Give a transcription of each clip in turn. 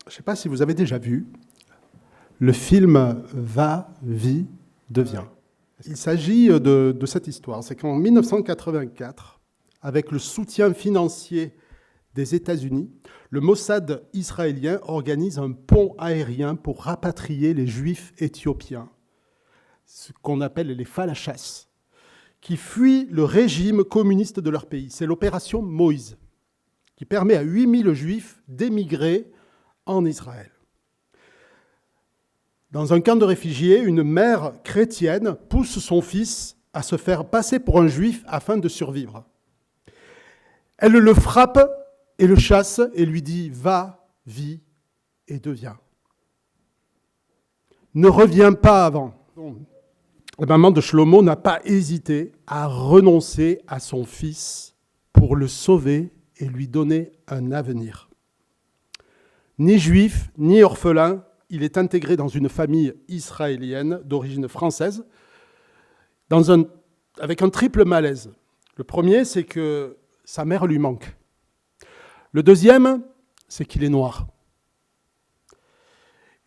je ne sais pas si vous avez déjà vu le film Va, vie, devient. Il s'agit de cette histoire. C'est qu'en 1984, avec le soutien financier des États-Unis, le Mossad israélien organise un pont aérien pour rapatrier les Juifs éthiopiens, ce qu'on appelle les falachas, qui fuient le régime communiste de leur pays. C'est l'opération Moïse, qui permet à 8000 Juifs d'émigrer en Israël. Dans un camp de réfugiés, une mère chrétienne pousse son fils à se faire passer pour un juif afin de survivre. Elle le frappe et le chasse et lui dit « Va, vis et deviens. Ne reviens pas avant. » La maman de Shlomo n'a pas hésité à renoncer à son fils pour le sauver et lui donner un avenir. Ni juif, ni orphelin, il est intégré dans une famille israélienne d'origine française avec un triple malaise. Le premier, c'est que sa mère lui manque. Le deuxième, c'est qu'il est noir.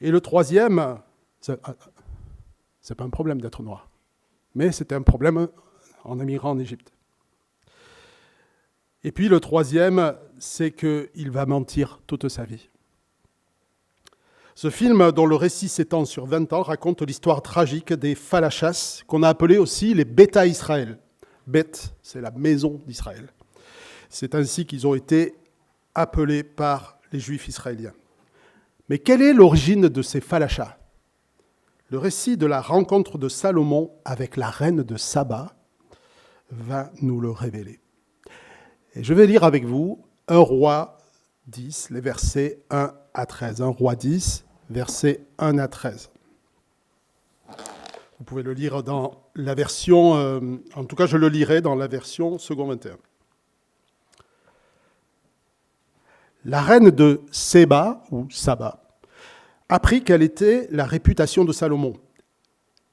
Et le troisième, c'est pas un problème d'être noir, mais c'était un problème en émigrant en Égypte. Et puis le troisième, c'est qu'il va mentir toute sa vie. Ce film, dont le récit s'étend sur 20 ans, raconte l'histoire tragique des falachas, qu'on a appelés aussi les Beta Israël. Beth, c'est la maison d'Israël. C'est ainsi qu'ils ont été appelés par les Juifs israéliens. Mais quelle est l'origine de ces falachas ? Le récit de la rencontre de Salomon avec la reine de Saba va nous le révéler. Et je vais lire avec vous 1 Roi 10, les versets 1 à 13. 1 Roi 10, versets 1 à 13. Vous pouvez le lire dans la version, en tout cas je le lirai dans la version second 21. La reine de Séba, ou Saba, apprit quelle était la réputation de Salomon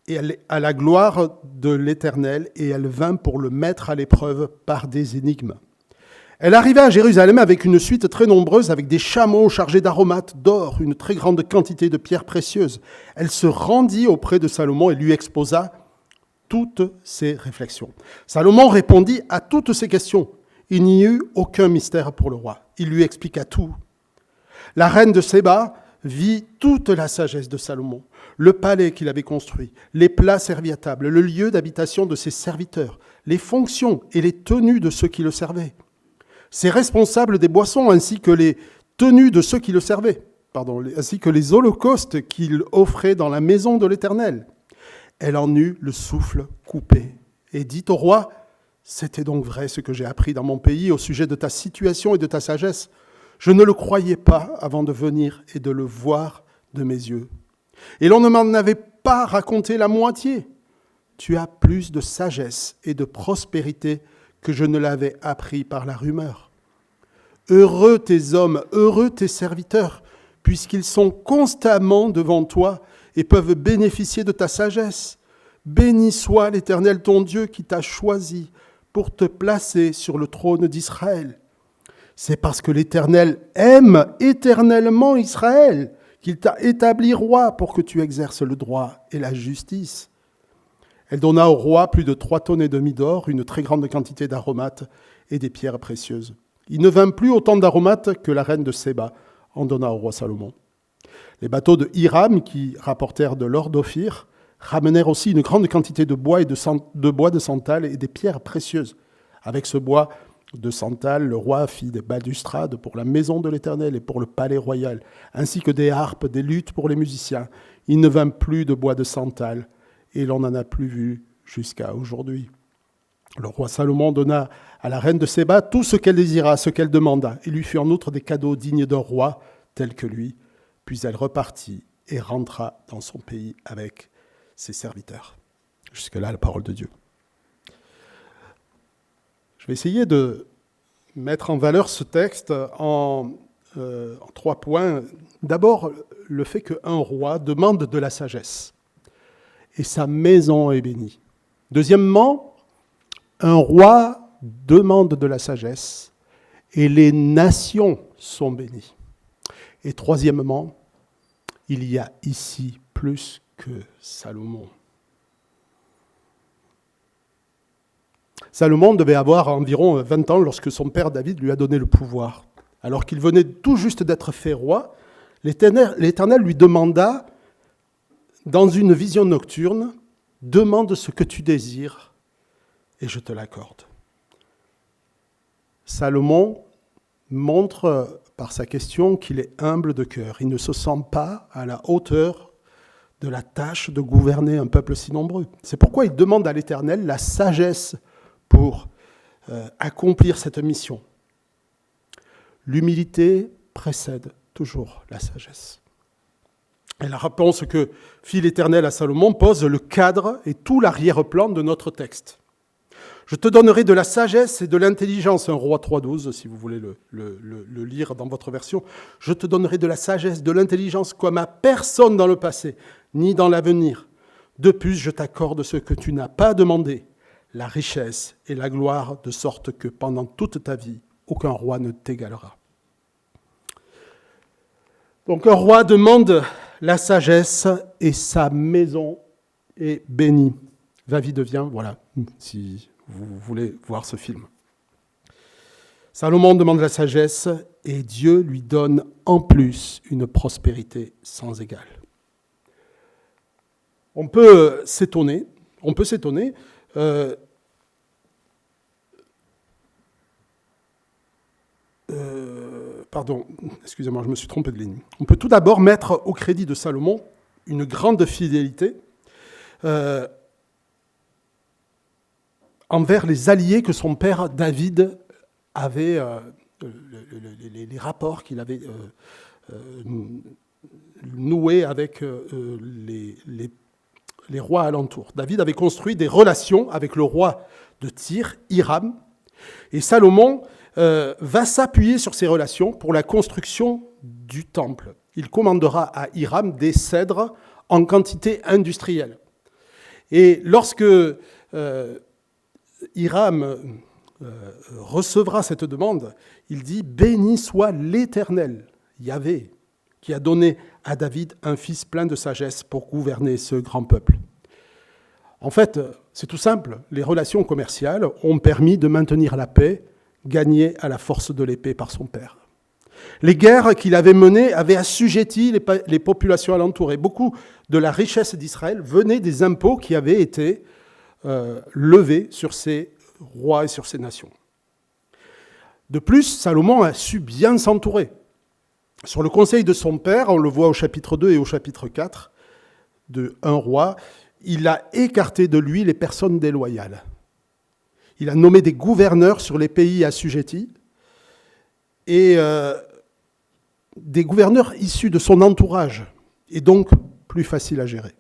et à la gloire de l'Éternel, et elle vint pour le mettre à l'épreuve par des énigmes. Elle arriva à Jérusalem avec une suite très nombreuse, avec des chameaux chargés d'aromates, d'or, une très grande quantité de pierres précieuses. Elle se rendit auprès de Salomon et lui exposa toutes ses réflexions. Salomon répondit à toutes ses questions. Il n'y eut aucun mystère pour le roi. Il lui expliqua tout. La reine de Séba vit toute la sagesse de Salomon, le palais qu'il avait construit, les plats servis à table, le lieu d'habitation de ses serviteurs, les fonctions et les tenues de ceux qui le servaient, ses responsables des boissons ainsi que les tenues de ceux qui le servaient, ainsi que les holocaustes qu'il offrait dans la maison de l'Éternel. Elle en eut le souffle coupé et dit au roi : « C'était donc vrai ce que j'ai appris dans mon pays au sujet de ta situation et de ta sagesse. Je ne le croyais pas avant de venir et de le voir de mes yeux. Et l'on ne m'en avait pas raconté la moitié. Tu as plus de sagesse et de prospérité que je ne l'avais appris par la rumeur. Heureux tes hommes, heureux tes serviteurs, puisqu'ils sont constamment devant toi et peuvent bénéficier de ta sagesse. Béni soit l'Éternel ton Dieu qui t'a choisi pour te placer sur le trône d'Israël. C'est parce que l'Éternel aime éternellement Israël qu'il t'a établi roi pour que tu exerces le droit et la justice. » Elle donna au roi plus de 3,5 tonnes d'or, une très grande quantité d'aromates et des pierres précieuses. Il ne vint plus autant d'aromates que la reine de Séba en donna au roi Salomon. Les bateaux de Hiram, qui rapportèrent de l'or d'Ophir, ramenèrent aussi une grande quantité de bois de santal et des pierres précieuses. Avec ce bois de santal, le roi fit des balustrades pour la maison de l'Éternel et pour le palais royal, ainsi que des harpes, des luths pour les musiciens. Il ne vint plus de bois de santal, et l'on n'en a plus vu jusqu'à aujourd'hui. Le roi Salomon donna à la reine de Séba tout ce qu'elle désira, ce qu'elle demanda. Il lui fit en outre des cadeaux dignes d'un roi tel que lui. Puis elle repartit et rentra dans son pays avec ses serviteurs. Jusque-là, la parole de Dieu. Je vais essayer de mettre en valeur ce texte en 3 points. D'abord, le fait qu'un roi demande de la sagesse et sa maison est bénie. Deuxièmement, un roi demande de la sagesse et les nations sont bénies. Et troisièmement, il y a ici plus que Salomon. Salomon devait avoir environ 20 ans lorsque son père David lui a donné le pouvoir. Alors qu'il venait tout juste d'être fait roi, l'Éternel lui demanda, dans une vision nocturne, « Demande ce que tu désires et je te l'accorde. » Salomon montre par sa question qu'il est humble de cœur. Il ne se sent pas à la hauteur de la tâche de gouverner un peuple si nombreux. C'est pourquoi il demande à l'Éternel la sagesse pour accomplir cette mission. L'humilité précède toujours la sagesse. Et la réponse que fit l'Éternel à Salomon pose le cadre et tout l'arrière-plan de notre texte. Je te donnerai de la sagesse et de l'intelligence, 1 Roi 3,12, si vous voulez le lire dans votre version. Je te donnerai de la sagesse, de l'intelligence comme à personne dans le passé, ni dans l'avenir. De plus, je t'accorde ce que tu n'as pas demandé, la richesse et la gloire, de sorte que pendant toute ta vie, aucun roi ne t'égalera. Donc un roi demande la sagesse et sa maison est bénie. Va-vie devient, voilà, si vous voulez voir ce film. Salomon demande la sagesse et Dieu lui donne en plus une prospérité sans égale. On peut s'étonner, excusez-moi, je me suis trompé de ligne. On peut tout d'abord mettre au crédit de Salomon une grande fidélité envers les alliés que son père David avait, les rapports qu'il avait noués avec les rois alentours. David avait construit des relations avec le roi de Tyr, Hiram, et Salomon va s'appuyer sur ces relations pour la construction du temple. Il commandera à Hiram des cèdres en quantité industrielle. Et lorsque Hiram recevra cette demande, il dit « Béni soit l'Éternel, Yahvé, qui a donné à David un fils plein de sagesse pour gouverner ce grand peuple. » En fait, c'est tout simple. Les relations commerciales ont permis de maintenir la paix, gagnée à la force de l'épée par son père. Les guerres qu'il avait menées avaient assujetti les populations alentour. Et beaucoup de la richesse d'Israël venait des impôts qui avaient été levés sur ces rois et sur ces nations. De plus, Salomon a su bien s'entourer. Sur le conseil de son père, on le voit au chapitre 2 et au chapitre 4 de 1 Roi, il a écarté de lui les personnes déloyales. Il a nommé des gouverneurs sur les pays assujettis et des gouverneurs issus de son entourage, et donc plus facile à gérer.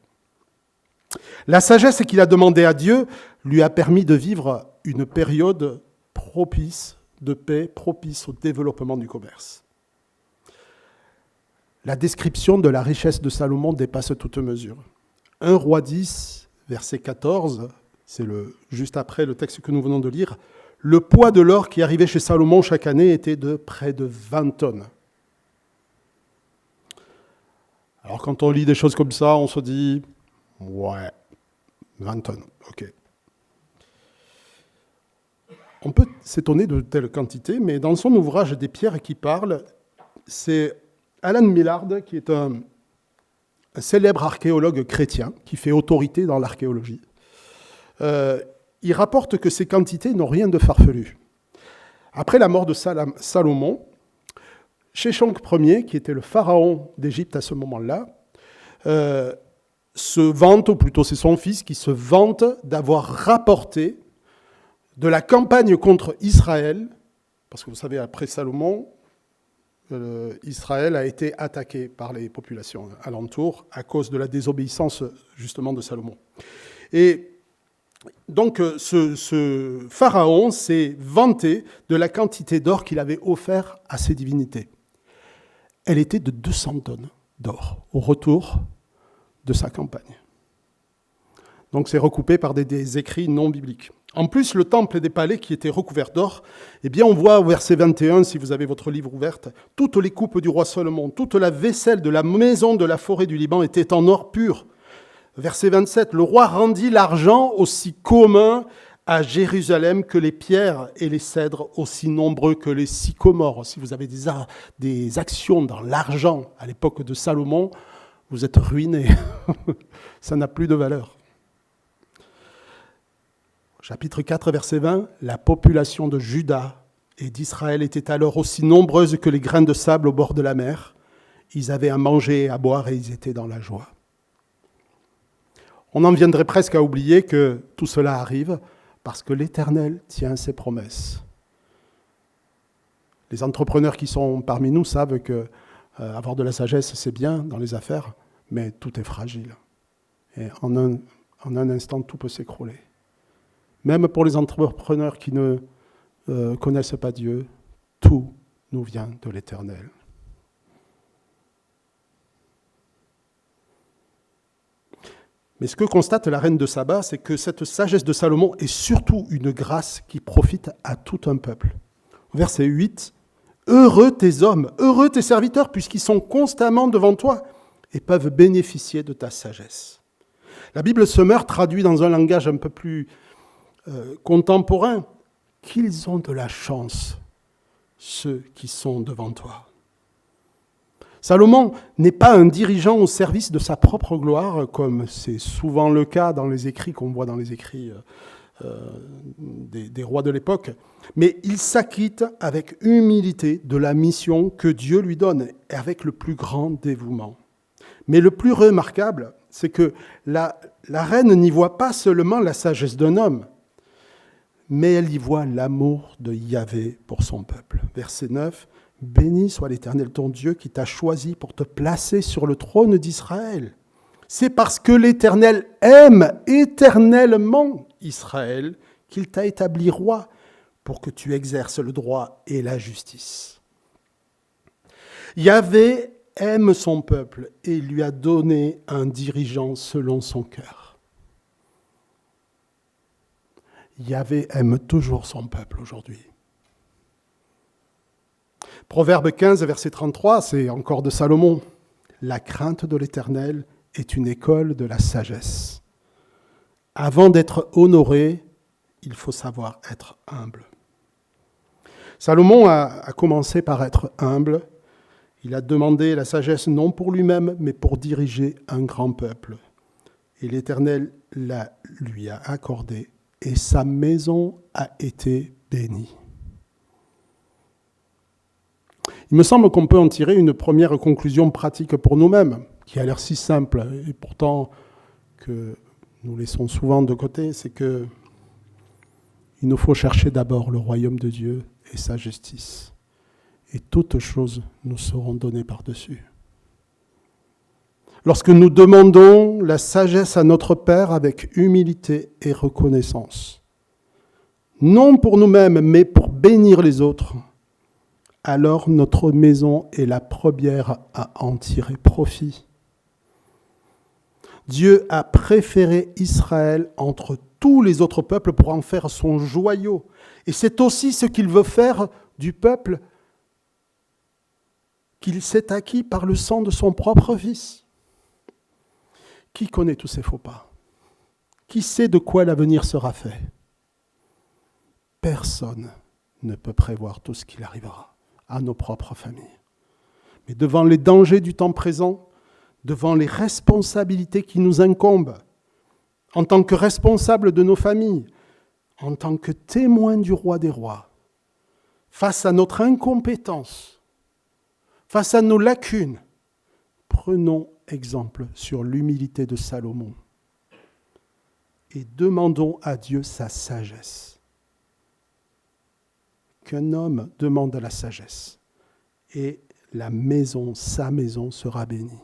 La sagesse qu'il a demandée à Dieu lui a permis de vivre une période propice de paix, propice au développement du commerce. La description de la richesse de Salomon dépasse toute mesure. 1 Roi 10, verset 14, c'est juste après le texte que nous venons de lire, le poids de l'or qui arrivait chez Salomon chaque année était de près de 20 tonnes. Alors quand on lit des choses comme ça, on se dit, ouais, 20 tonnes, ok. On peut s'étonner de telle quantité, mais dans son ouvrage Des pierres qui parlent, c'est Alan Millard, qui est un célèbre archéologue chrétien, qui fait autorité dans l'archéologie. Il rapporte que ces quantités n'ont rien de farfelu. Après la mort de Salomon, Sheshonq Ier, qui était le pharaon d'Égypte à ce moment-là, se vante, ou plutôt c'est son fils qui se vante d'avoir rapporté de la campagne contre Israël, parce que vous savez, après Salomon, Israël a été attaqué par les populations alentours à cause de la désobéissance justement de Salomon. Et donc ce pharaon s'est vanté de la quantité d'or qu'il avait offert à ses divinités. Elle était de 200 tonnes d'or au retour de sa campagne. Donc c'est recoupé par des écrits non bibliques. En plus, le temple des palais qui était recouvert d'or, eh bien, on voit au verset 21, si vous avez votre livre ouvert, toutes les coupes du roi Salomon, toute la vaisselle de la maison de la forêt du Liban était en or pur. Verset 27, le roi rendit l'argent aussi commun à Jérusalem que les pierres et les cèdres aussi nombreux que les sycomores. Si vous avez des actions dans l'argent à l'époque de Salomon, vous êtes ruinés. Ça n'a plus de valeur. Chapitre 4, verset 20, la population de Juda et d'Israël était alors aussi nombreuse que les grains de sable au bord de la mer. Ils avaient à manger et à boire et ils étaient dans la joie. On en viendrait presque à oublier que tout cela arrive parce que l'Éternel tient ses promesses. Les entrepreneurs qui sont parmi nous savent que avoir de la sagesse, c'est bien dans les affaires, mais tout est fragile. Et en un instant, tout peut s'écrouler. Même pour les entrepreneurs qui ne connaissent pas Dieu, tout nous vient de l'Éternel. Mais ce que constate la reine de Saba, c'est que cette sagesse de Salomon est surtout une grâce qui profite à tout un peuple. Verset 8, « Heureux tes hommes, heureux tes serviteurs, puisqu'ils sont constamment devant toi et peuvent bénéficier de ta sagesse. » La Bible Semeur traduit dans un langage un peu plus contemporain qu'ils ont de la chance, ceux qui sont devant toi. Salomon n'est pas un dirigeant au service de sa propre gloire, comme c'est souvent le cas dans les écrits qu'on voit dans les écrits des rois de l'époque, mais il s'acquitte avec humilité de la mission que Dieu lui donne, et avec le plus grand dévouement. Mais le plus remarquable, c'est que la reine n'y voit pas seulement la sagesse d'un homme, mais elle y voit l'amour de Yahvé pour son peuple. Verset 9, « Béni soit l'Éternel ton Dieu qui t'a choisi pour te placer sur le trône d'Israël. C'est parce que l'Éternel aime éternellement Israël qu'il t'a établi roi pour que tu exerces le droit et la justice. » Yahvé aime son peuple et il lui a donné un dirigeant selon son cœur. Yahvé aime toujours son peuple aujourd'hui. Proverbe 15, verset 33, c'est encore de Salomon. « La crainte de l'Éternel est une école de la sagesse. Avant d'être honoré, il faut savoir être humble. » Salomon a commencé par être humble. Il a demandé la sagesse non pour lui-même, mais pour diriger un grand peuple. Et l'Éternel la lui a accordé, et sa maison a été bénie. Il me semble qu'on peut en tirer une première conclusion pratique pour nous-mêmes, qui a l'air si simple, et pourtant que nous laissons souvent de côté, c'est que il nous faut chercher d'abord le royaume de Dieu et sa justice. Et toutes choses nous seront données par-dessus. Lorsque nous demandons la sagesse à notre Père avec humilité et reconnaissance, non pour nous-mêmes, mais pour bénir les autres, alors notre maison est la première à en tirer profit. Dieu a préféré Israël entre tous les autres peuples pour en faire son joyau. Et c'est aussi ce qu'il veut faire du peuple qu'il s'est acquis par le sang de son propre Fils. Qui connaît tous ces faux pas? Qui sait de quoi l'avenir sera fait? Personne ne peut prévoir tout ce qu'il arrivera à nos propres familles. Mais devant les dangers du temps présent, devant les responsabilités qui nous incombent, en tant que responsables de nos familles, en tant que témoins du roi des rois, face à notre incompétence, face à nos lacunes, prenons exemple sur l'humilité de Salomon et demandons à Dieu sa sagesse. Qu'un homme demande la sagesse et la maison, sa maison sera bénie.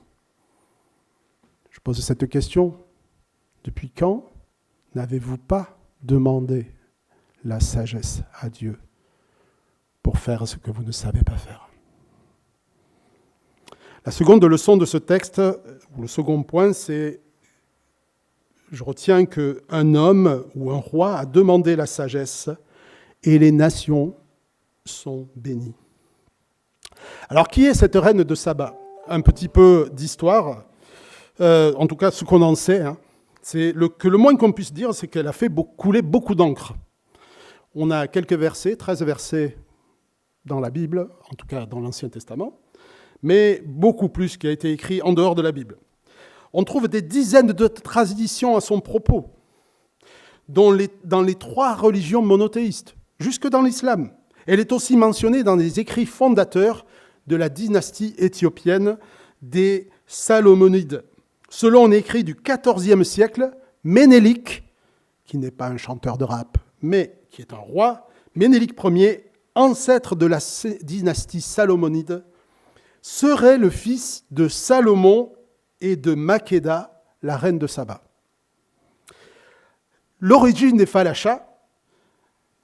Je pose cette question. Depuis quand n'avez-vous pas demandé la sagesse à Dieu pour faire ce que vous ne savez pas faire? La seconde leçon de ce texte, ou le second point, c'est je retiens qu'un homme ou un roi a demandé la sagesse et les nations sont bénies. Alors, qui est cette reine de Saba ? Un petit peu d'histoire, en tout cas ce qu'on en sait, c'est que le moins qu'on puisse dire, c'est qu'elle a fait couler beaucoup d'encre. On a quelques versets, 13 versets dans la Bible, en tout cas dans l'Ancien Testament, mais beaucoup plus qui a été écrit en dehors de la Bible. On trouve des dizaines de traditions à son propos, dans les 3 religions monothéistes, jusque dans l'islam. Elle est aussi mentionnée dans les écrits fondateurs de la dynastie éthiopienne des Salomonides. Selon un écrit du XIVe siècle, Ménélik, qui n'est pas un chanteur de rap, mais qui est un roi, Ménélik Ier, ancêtre de la dynastie Salomonide, serait le fils de Salomon et de Makeda, la reine de Saba. L'origine des Falachas,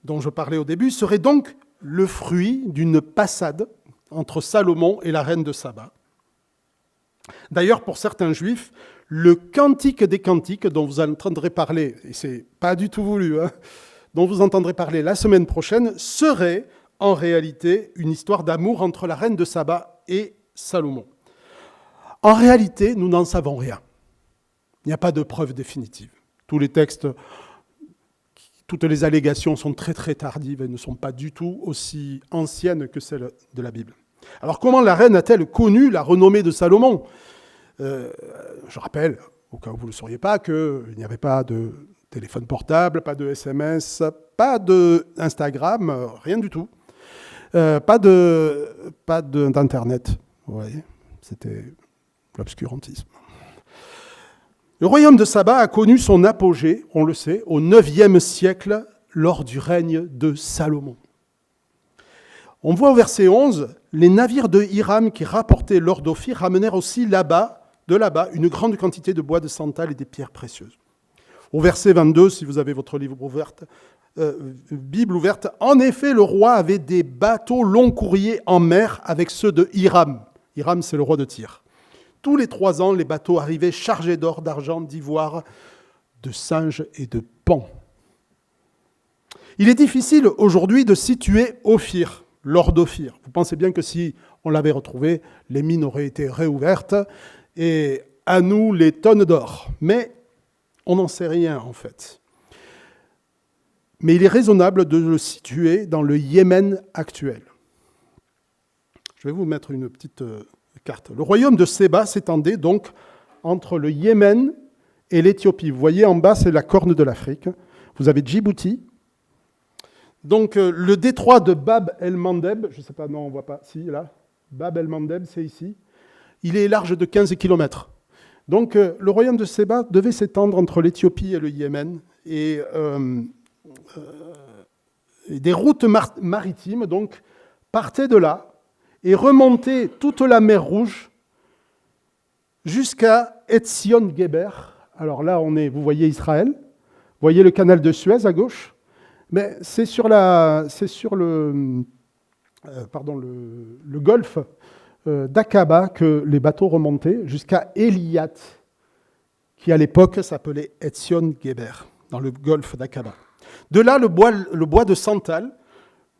dont je parlais au début, serait donc le fruit d'une passade entre Salomon et la reine de Saba. D'ailleurs, pour certains juifs, le Cantique des Cantiques, dont vous entendrez parler, et c'est pas du tout voulu, dont vous entendrez parler la semaine prochaine, serait en réalité une histoire d'amour entre la reine de Saba et Salomon. En réalité, nous n'en savons rien. Il n'y a pas de preuve définitive. Tous les textes, toutes les allégations sont très très tardives et ne sont pas du tout aussi anciennes que celles de la Bible. Alors comment la reine a-t-elle connu la renommée de Salomon ? Je rappelle, au cas où vous ne le sauriez pas, qu'il n'y avait pas de téléphone portable, pas de SMS, pas d'Instagram, rien du tout. Pas d'Internet. Vous voyez, c'était l'obscurantisme. Le royaume de Saba a connu son apogée, on le sait, au IXe siècle, lors du règne de Salomon. On voit au verset 11, les navires de Hiram qui rapportaient l'or d'Ophir ramenèrent aussi de là-bas, une grande quantité de bois de santal et des pierres précieuses. Au verset 22, si vous avez votre Bible ouverte, en effet, le roi avait des bateaux long courriers en mer avec ceux de Hiram. Hiram, c'est le roi de Tyr. Tous les 3 ans, les bateaux arrivaient chargés d'or, d'argent, d'ivoire, de singes et de paons. Il est difficile aujourd'hui de situer Ophir, l'or d'Ophir. Vous pensez bien que si on l'avait retrouvé, les mines auraient été réouvertes et à nous les tonnes d'or. Mais on n'en sait rien en fait. Mais il est raisonnable de le situer dans le Yémen actuel. Je vais vous mettre une petite carte. Le royaume de Séba s'étendait donc entre le Yémen et l'Éthiopie. Vous voyez, en bas, c'est la corne de l'Afrique. Vous avez Djibouti. Donc, le détroit de Bab el-Mandeb, je ne sais pas, non, on ne voit pas, si, là. Bab el-Mandeb, c'est ici. Il est large de 15 km. Donc, le royaume de Séba devait s'étendre entre l'Éthiopie et le Yémen. Et des routes maritimes, donc, partaient de là et remontaient toute la mer Rouge jusqu'à Etzion-Geber. Alors là, vous voyez Israël, vous voyez le canal de Suez à gauche, mais c'est sur le golfe d'Aqaba que les bateaux remontaient jusqu'à Eliat, qui à l'époque s'appelait Etzion-Geber, dans le golfe d'Aqaba. De là, le bois de santal,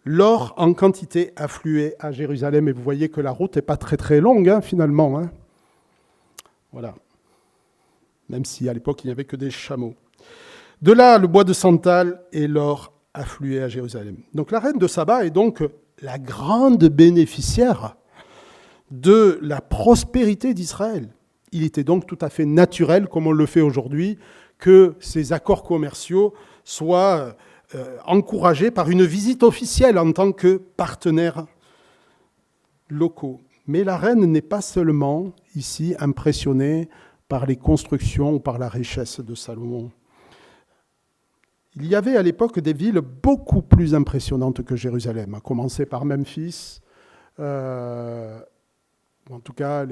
l'or en quantité affluait à Jérusalem. Et vous voyez que la route n'est pas très très longue, finalement. Voilà. Même si à l'époque, il n'y avait que des chameaux. De là, le bois de santal et l'or affluaient à Jérusalem. Donc la reine de Saba est donc la grande bénéficiaire de la prospérité d'Israël. Il était donc tout à fait naturel, comme on le fait aujourd'hui, que ces accords commerciaux soient encouragés par une visite officielle en tant que partenaires locaux. Mais la reine n'est pas seulement ici impressionnée par les constructions ou par la richesse de Salomon. Il y avait à l'époque des villes beaucoup plus impressionnantes que Jérusalem, à commencer par Memphis, en tout cas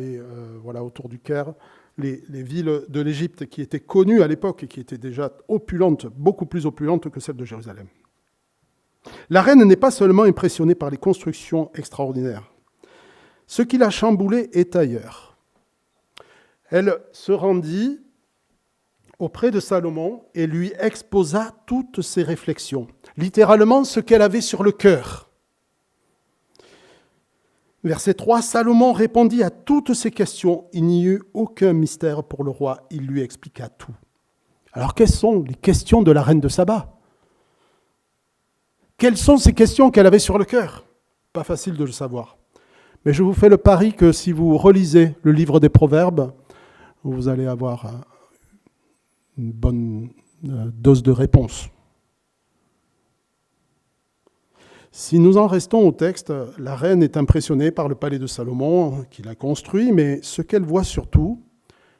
autour du Caire, les villes de l'Égypte qui étaient connues à l'époque et qui étaient déjà opulentes, beaucoup plus opulentes que celles de Jérusalem. La reine n'est pas seulement impressionnée par les constructions extraordinaires. Ce qui l'a chamboulée est ailleurs. Elle se rendit auprès de Salomon et lui exposa toutes ses réflexions, littéralement ce qu'elle avait sur le cœur. Verset 3, Salomon répondit à toutes ces questions. Il n'y eut aucun mystère pour le roi. Il lui expliqua tout. Alors, quelles sont les questions de la reine de Saba? Quelles sont ces questions qu'elle avait sur le cœur? Pas facile de le savoir. Mais je vous fais le pari que si vous relisez le livre des Proverbes, vous allez avoir une bonne dose de réponse. Si nous en restons au texte, la reine est impressionnée par le palais de Salomon qu'il a construit, mais ce qu'elle voit surtout,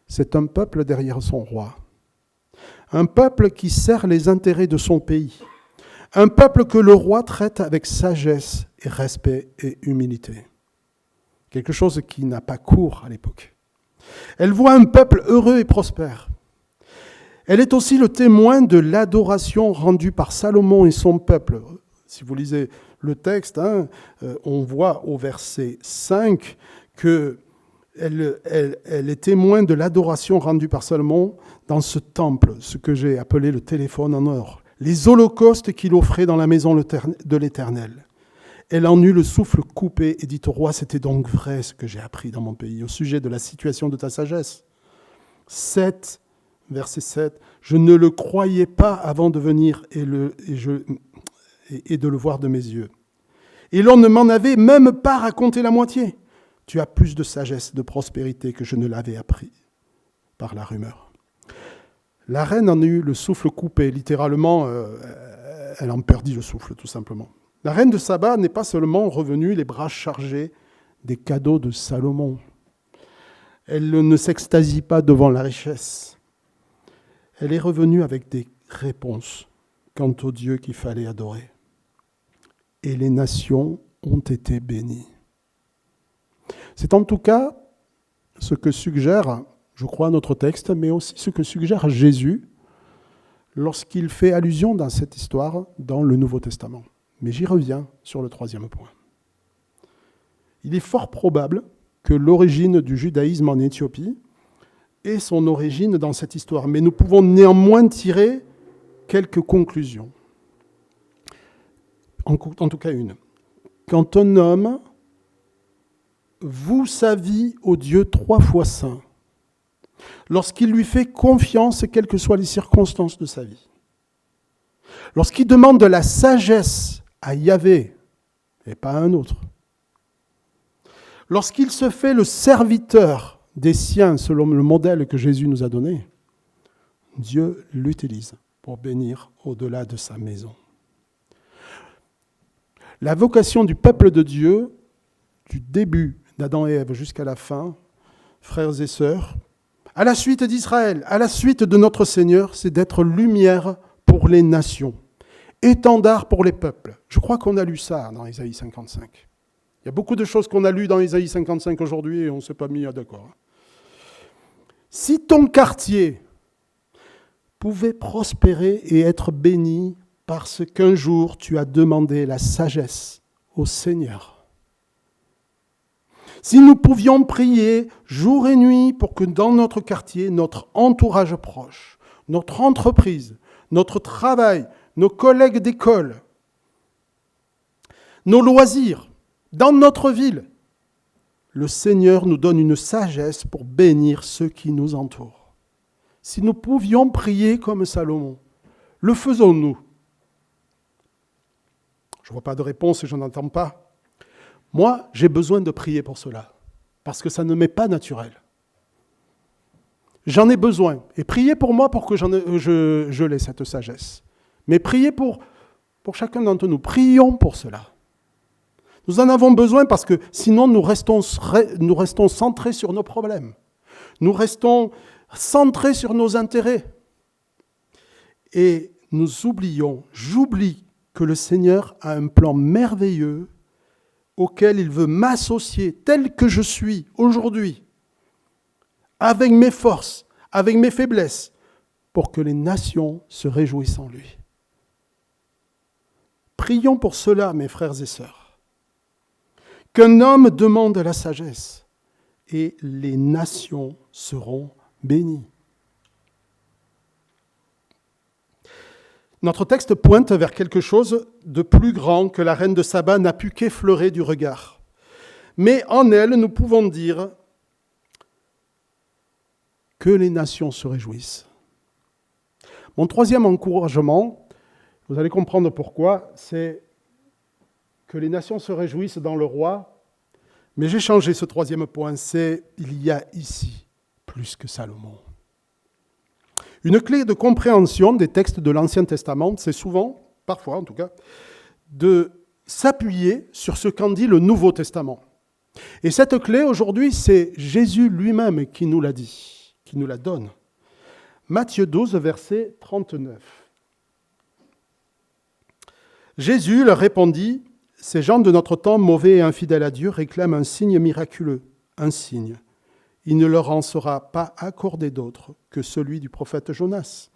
c'est un peuple derrière son roi. Un peuple qui sert les intérêts de son pays. Un peuple que le roi traite avec sagesse et respect et humilité. Quelque chose qui n'a pas cours à l'époque. Elle voit un peuple heureux et prospère. Elle est aussi le témoin de l'adoration rendue par Salomon et son peuple. Si vous lisez le texte, on voit au verset 5 qu'elle est témoin de l'adoration rendue par Salomon dans ce temple, ce que j'ai appelé le téléphone en or, les holocaustes qu'il offrait dans la maison de l'Éternel. Elle en eut le souffle coupé et dit au roi, c'était donc vrai ce que j'ai appris dans mon pays au sujet de la situation de ta sagesse. 7, verset 7, je ne le croyais pas avant de venir et de le voir de mes yeux. Et l'on ne m'en avait même pas raconté la moitié. Tu as plus de sagesse, de prospérité que je ne l'avais appris par la rumeur. La reine en eut le souffle coupé, littéralement, elle en perdit le souffle, tout simplement. La reine de Saba n'est pas seulement revenue les bras chargés des cadeaux de Salomon. Elle ne s'extasie pas devant la richesse. Elle est revenue avec des réponses quant au Dieu qu'il fallait adorer. Et les nations ont été bénies. C'est en tout cas ce que suggère, je crois, notre texte, mais aussi ce que suggère Jésus lorsqu'il fait allusion dans cette histoire dans le Nouveau Testament. Mais j'y reviens sur le troisième point. Il est fort probable que l'origine du judaïsme en Éthiopie ait son origine dans cette histoire, mais nous pouvons néanmoins tirer quelques conclusions. En tout cas une. Quand un homme voue sa vie au Dieu 3 fois saint, lorsqu'il lui fait confiance, quelles que soient les circonstances de sa vie, lorsqu'il demande de la sagesse à Yahvé et pas à un autre, lorsqu'il se fait le serviteur des siens selon le modèle que Jésus nous a donné, Dieu l'utilise pour bénir au-delà de sa maison. La vocation du peuple de Dieu, du début d'Adam et Ève jusqu'à la fin, frères et sœurs, à la suite d'Israël, à la suite de notre Seigneur, c'est d'être lumière pour les nations, étendard pour les peuples. Je crois qu'on a lu ça dans Ésaïe 55. Il y a beaucoup de choses qu'on a lues dans Ésaïe 55 aujourd'hui et on ne s'est pas mis d'accord. Si ton quartier pouvait prospérer et être béni parce qu'un jour tu as demandé la sagesse au Seigneur, si nous pouvions prier jour et nuit pour que dans notre quartier, notre entourage proche, notre entreprise, notre travail, nos collègues d'école, nos loisirs, dans notre ville, le Seigneur nous donne une sagesse pour bénir ceux qui nous entourent. Si nous pouvions prier comme Salomon, le faisons-nous? Je ne vois pas de réponse et je n'entends pas. Moi, j'ai besoin de prier pour cela, parce que ça ne m'est pas naturel. J'en ai besoin. Et priez pour moi pour que je l'ai, cette sagesse. Mais priez pour chacun d'entre nous. Prions pour cela. Nous en avons besoin parce que sinon nous restons centrés sur nos problèmes. Nous restons centrés sur nos intérêts. Et j'oublie que le Seigneur a un plan merveilleux auquel il veut m'associer tel que je suis aujourd'hui, avec mes forces, avec mes faiblesses, pour que les nations se réjouissent en lui. Prions pour cela, mes frères et sœurs. Qu'un homme demande la sagesse et les nations seront bénies. Notre texte pointe vers quelque chose de plus grand que la reine de Saba n'a pu qu'effleurer du regard. Mais en elle, nous pouvons dire que les nations se réjouissent. Mon troisième encouragement, vous allez comprendre pourquoi, c'est que les nations se réjouissent dans le roi, mais j'ai changé ce troisième point, c'est il y a ici plus que Salomon. Une clé de compréhension des textes de l'Ancien Testament, c'est souvent, parfois en tout cas, de s'appuyer sur ce qu'en dit le Nouveau Testament. Et cette clé, aujourd'hui, c'est Jésus lui-même qui nous l'a dit, qui nous la donne. Matthieu 12, verset 39. Jésus leur répondit, « Ces gens de notre temps, mauvais et infidèles à Dieu, réclament un signe miraculeux, un signe. Il ne leur en sera pas accordé d'autre que celui du prophète Jonas.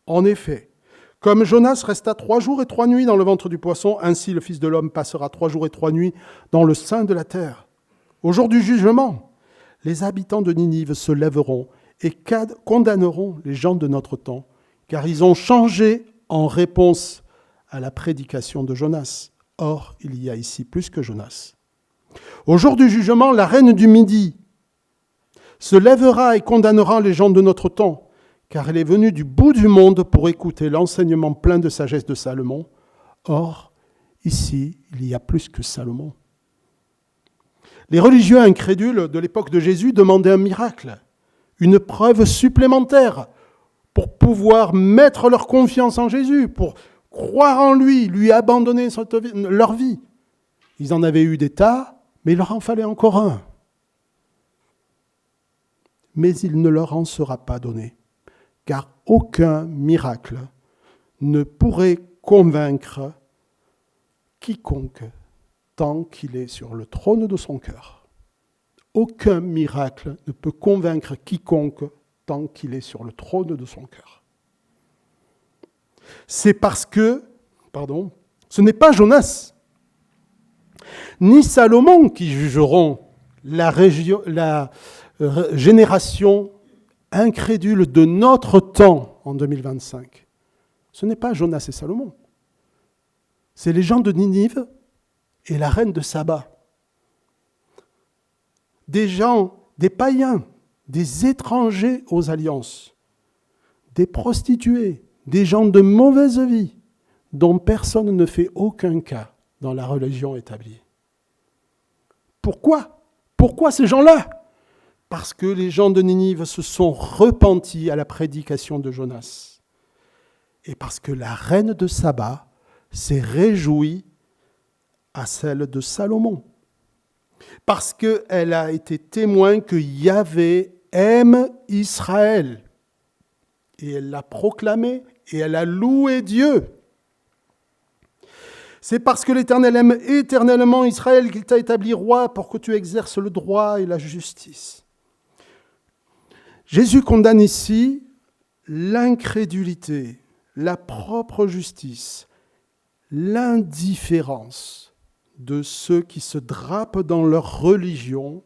En effet, comme Jonas resta 3 jours et 3 nuits dans le ventre du poisson, ainsi le Fils de l'homme passera 3 jours et 3 nuits dans le sein de la terre. Au jour du jugement, les habitants de Ninive se lèveront et condamneront les gens de notre temps, car ils ont changé en réponse à la prédication de Jonas. Or, il y a ici plus que Jonas. Au jour du jugement, la reine du Midi se lèvera et condamnera les gens de notre temps, car elle est venue du bout du monde pour écouter l'enseignement plein de sagesse de Salomon. Or, ici, il y a plus que Salomon. Les religieux incrédules de l'époque de Jésus demandaient un miracle, une preuve supplémentaire pour pouvoir mettre leur confiance en Jésus, pour croire en lui abandonner leur vie. Ils en avaient eu des tas, mais il leur en fallait encore un. Mais il ne leur en sera pas donné, car aucun miracle ne pourrait convaincre quiconque tant qu'il est sur le trône de son cœur. Aucun miracle ne peut convaincre quiconque tant qu'il est sur le trône de son cœur. C'est parce que, ce n'est pas Jonas, ni Salomon qui jugeront la génération incrédule de notre temps en 2025. Ce n'est pas Jonas et Salomon. C'est les gens de Ninive et la reine de Saba. Des gens, des païens, des étrangers aux alliances, des prostituées, des gens de mauvaise vie, dont personne ne fait aucun cas dans la religion établie. Pourquoi ? Pourquoi ces gens-là ? Parce que les gens de Ninive se sont repentis à la prédication de Jonas. Et parce que la reine de Saba s'est réjouie à celle de Salomon. Parce qu'elle a été témoin que Yahvé aime Israël. Et elle l'a proclamé et elle a loué Dieu. C'est parce que l'Éternel aime éternellement Israël qu'il t'a établi roi pour que tu exerces le droit et la justice. Jésus condamne ici l'incrédulité, la propre justice, l'indifférence de ceux qui se drapent dans leur religion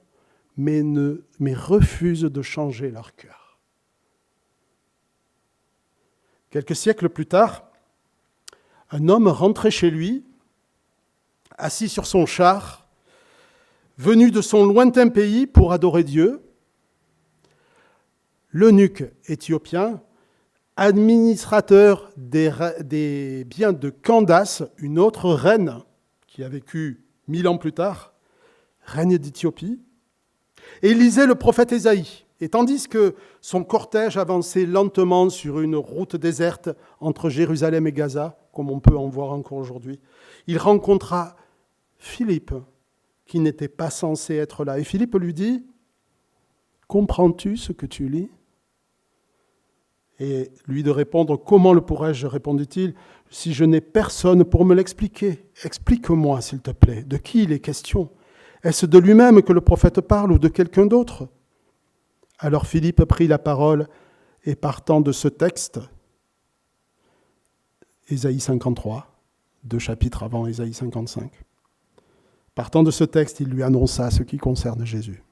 mais refusent de changer leur cœur. Quelques siècles plus tard, un homme rentrait chez lui, assis sur son char, venu de son lointain pays pour adorer Dieu. L'eunuque éthiopien, administrateur des biens de Candace, une autre reine qui a vécu 1000 ans plus tard, reine d'Éthiopie, et il lisait le prophète Ésaïe. Et tandis que son cortège avançait lentement sur une route déserte entre Jérusalem et Gaza, comme on peut en voir encore aujourd'hui, il rencontra Philippe, qui n'était pas censé être là. Et Philippe lui dit, « Comprends-tu ce que tu lis ?» Et lui de répondre, « Comment le pourrais-je ?» répondit-il, « Si je n'ai personne pour me l'expliquer. Explique-moi, s'il te plaît, de qui il est question. Est-ce de lui-même que le prophète parle ou de quelqu'un d'autre ?» Alors Philippe prit la parole et partant de ce texte, Ésaïe 53, 2 chapitres avant Ésaïe 55, partant de ce texte, il lui annonça ce qui concerne Jésus.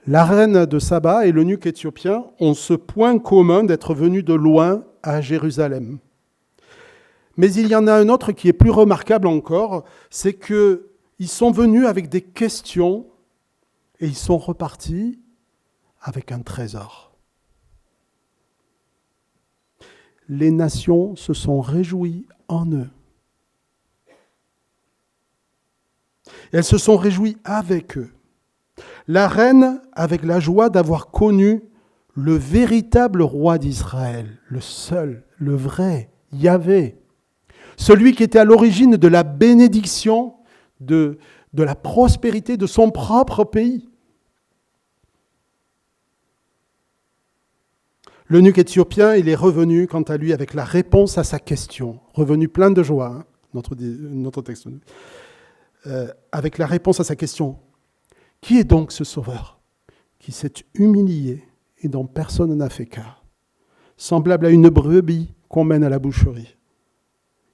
La reine de Saba et l'eunuque éthiopien ont ce point commun d'être venus de loin à Jérusalem. Mais il y en a un autre qui est plus remarquable encore, c'est qu'ils sont venus avec des questions et ils sont repartis avec un trésor. Les nations se sont réjouies en eux. Elles se sont réjouies avec eux. La reine, avec la joie d'avoir connu le véritable roi d'Israël, le seul, le vrai, Yahvé, celui qui était à l'origine de la bénédiction, de la prospérité de son propre pays. L'eunuque éthiopien, il est revenu, quant à lui, avec la réponse à sa question. Revenu plein de joie, hein, notre texte. Avec la réponse à sa question. Qui est donc ce sauveur qui s'est humilié et dont personne n'a fait cas, semblable à une brebis qu'on mène à la boucherie?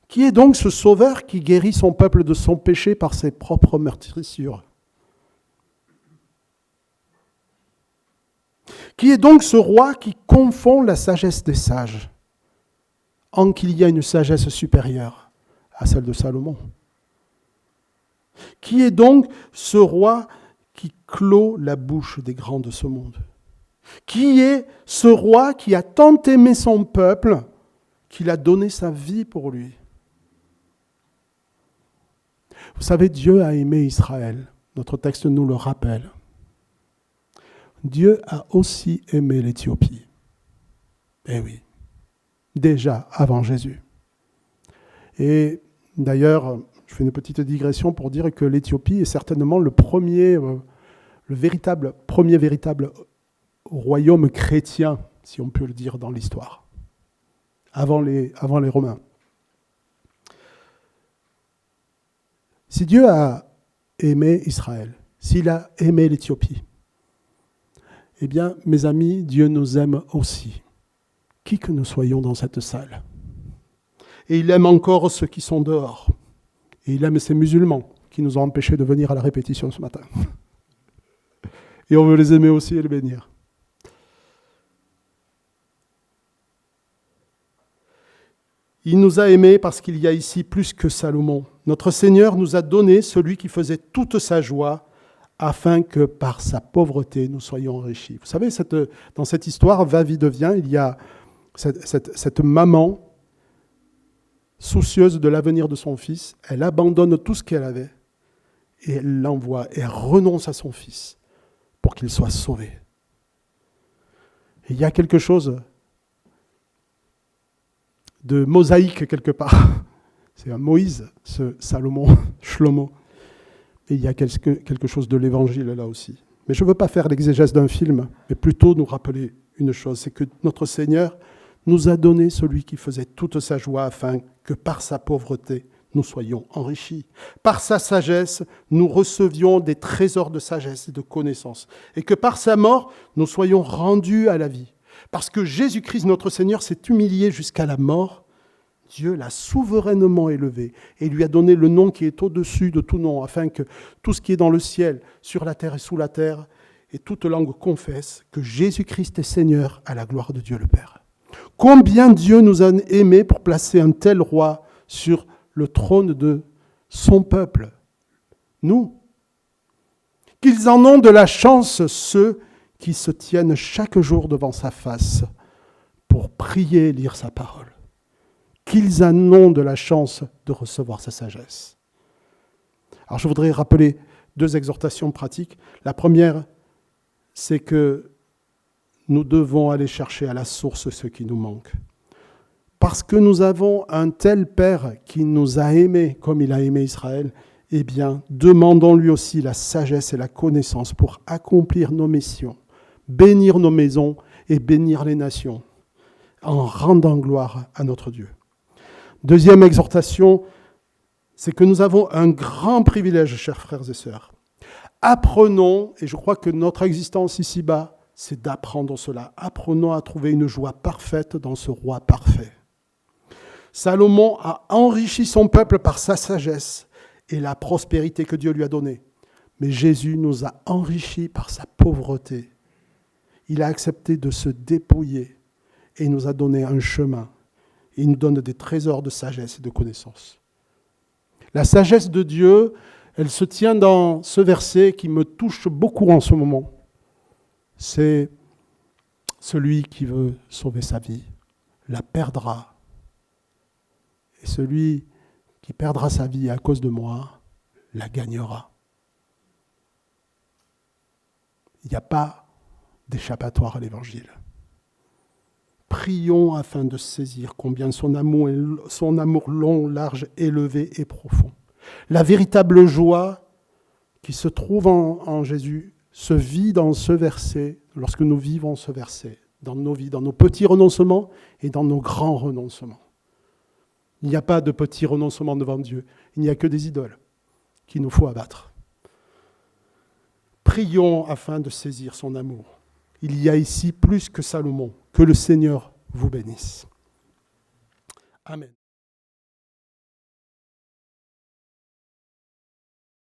Qui est donc ce sauveur qui guérit son peuple de son péché par ses propres meurtrissures? Qui est donc ce roi qui confond la sagesse des sages, en qu'il y a une sagesse supérieure à celle de Salomon? Qui est donc ce roi qui clôt la bouche des grands de ce monde? Qui est ce roi qui a tant aimé son peuple qu'il a donné sa vie pour lui? Vous savez, Dieu a aimé Israël. Notre texte nous le rappelle. Dieu a aussi aimé l'Éthiopie. Eh oui, déjà avant Jésus. Et d'ailleurs, je fais une petite digression pour dire que l'Éthiopie est certainement le premier véritable royaume chrétien, si on peut le dire, dans l'histoire, avant les Romains. Si Dieu a aimé Israël, s'il a aimé l'Éthiopie, eh bien, mes amis, Dieu nous aime aussi, qui que nous soyons dans cette salle. Et il aime encore ceux qui sont dehors. Et il aime ces musulmans qui nous ont empêchés de venir à la répétition ce matin. Et on veut les aimer aussi et les bénir. Il nous a aimés parce qu'il y a ici plus que Salomon. Notre Seigneur nous a donné celui qui faisait toute sa joie, afin que par sa pauvreté, nous soyons enrichis. Vous savez, dans cette histoire, va-vie-devient, il y a cette maman soucieuse de l'avenir de son fils. Elle abandonne tout ce qu'elle avait et elle l'envoie et elle renonce à son fils pour qu'il soit sauvé. Et il y a quelque chose de mosaïque quelque part. C'est un Moïse, ce Salomon, Shlomo. Et il y a quelque chose de l'évangile là aussi. Mais je ne veux pas faire l'exégèse d'un film, mais plutôt nous rappeler une chose, c'est que notre Seigneur nous a donné celui qui faisait toute sa joie afin que par sa pauvreté, nous soyons enrichis. Par sa sagesse, nous recevions des trésors de sagesse et de connaissance. Et que par sa mort, nous soyons rendus à la vie. Parce que Jésus-Christ, notre Seigneur, s'est humilié jusqu'à la mort. Dieu l'a souverainement élevé et lui a donné le nom qui est au-dessus de tout nom, afin que tout ce qui est dans le ciel, sur la terre et sous la terre, et toute langue confesse que Jésus-Christ est Seigneur à la gloire de Dieu le Père. Combien Dieu nous a aimés pour placer un tel roi sur le trône de son peuple, nous. Qu'ils en ont de la chance, ceux qui se tiennent chaque jour devant sa face pour prier et lire sa parole. Qu'ils en ont de la chance de recevoir sa sagesse. Alors je voudrais rappeler 2 exhortations pratiques. La première, c'est que nous devons aller chercher à la source ce qui nous manque. Parce que nous avons un tel Père qui nous a aimés comme il a aimé Israël, eh bien, demandons lui aussi la sagesse et la connaissance pour accomplir nos missions, bénir nos maisons et bénir les nations, en rendant gloire à notre Dieu. Deuxième exhortation, c'est que nous avons un grand privilège, chers frères et sœurs. Apprenons, et je crois que notre existence ici-bas, c'est d'apprendre cela. Apprenons à trouver une joie parfaite dans ce roi parfait. Salomon a enrichi son peuple par sa sagesse et la prospérité que Dieu lui a donnée. Mais Jésus nous a enrichis par sa pauvreté. Il a accepté de se dépouiller et nous a donné un chemin et il nous donne des trésors de sagesse et de connaissance. La sagesse de Dieu, elle se tient dans ce verset qui me touche beaucoup en ce moment. C'est celui qui veut sauver sa vie la perdra. Et celui qui perdra sa vie à cause de moi la gagnera. Il n'y a pas d'échappatoire à l'Évangile. Prions afin de saisir combien son amour long, large, élevé et profond. La véritable joie qui se trouve en Jésus se vit dans ce verset, lorsque nous vivons ce verset, dans nos vies, dans nos petits renoncements et dans nos grands renoncements. Il n'y a pas de petits renoncements devant Dieu, il n'y a que des idoles qu'il nous faut abattre. Prions afin de saisir son amour. Il y a ici plus que Salomon. Que le Seigneur vous bénisse. Amen.